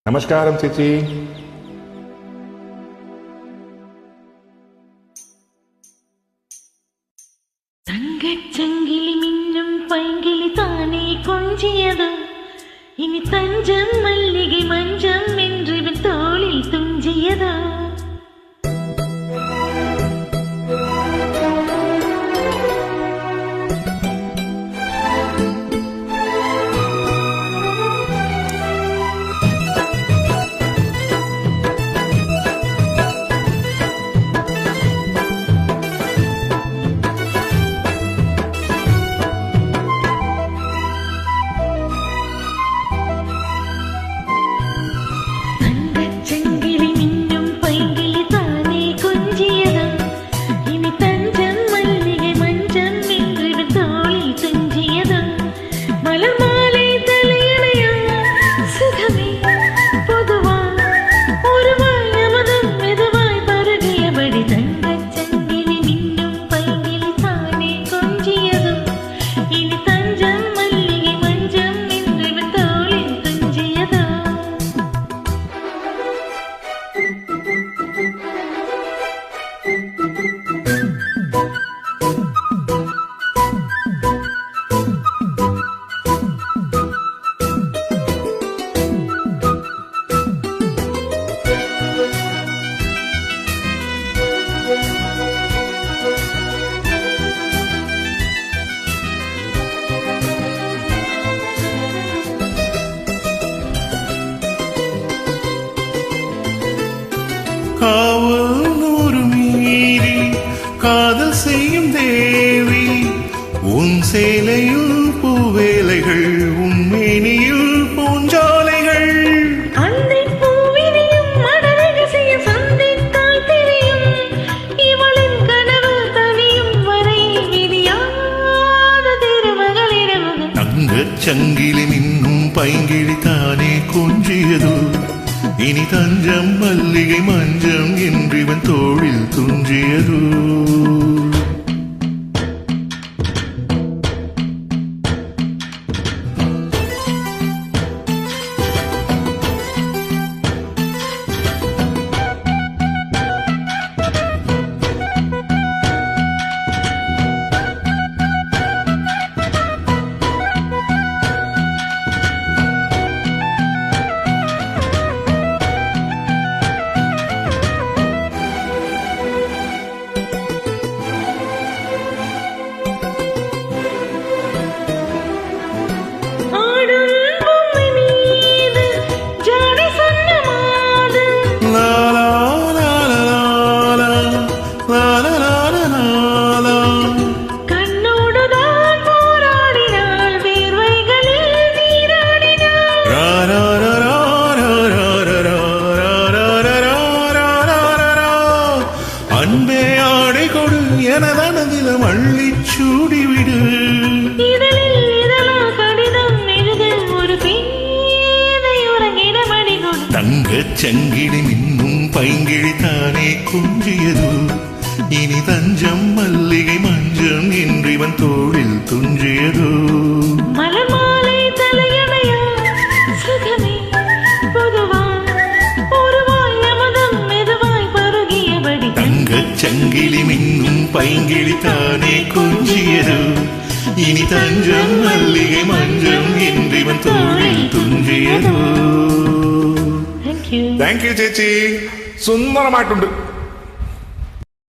நமஸ்காரம் சேச்சி. தங்கச்சங்கிலி மின்னும் பைங்கிலி தானே கொஞ்சியதோ, இனி தஞ்சம் மல்லிகை மஞ்சம் என்று தோளில் துஞ்சியதோ. காவல் நூறு மீறி காதல் செய்யும் தேவி, உன் சேலையில் பூவேலைகள், உன் மேனியில் பூஞ்சாலைகள். அன்னை பூவினியும் மனரகசியம் சந்தித்தால் தெரியும், இவளின் கனவு தனியும் வரை விரியாத திருமகளிடம். தங்கச் சங்கிலி மின்னும் பைங்கிழி தானே கொஞ்சியதோ, இனி தஞ்சம் மல்லிகை மஞ்சம் என்றிவன் தோளில் துஞ்சியதோ. அன்பே ஆடை கொடு எனதனதில மள்ளி சூடிவிடு, தங்கச் சங்கிலி மின்னும் பைங்கிழி தானே கொஞ்சியதோ, இனி தஞ்சம் மல்லிகை மஞ்சம் என்றிவன் தோளில் துஞ்சியதோ. மலர்மாலை தலையணையா சுகமே பொதுவா ஒருவாய் அமுதம் மெதுவாய் பருகியபடி, தங்கச் சங்கிலி மின்னும் பைங்கிழி தானே கொஞ்சியதோ, இனி தஞ்சம் மல்லிகை மஞ்சம் என்றிவன் தோளில் துஞ்சியதோ. താങ്ക് യു ചേച്ചി, സുന്ദരമായിട്ടുണ്ട്.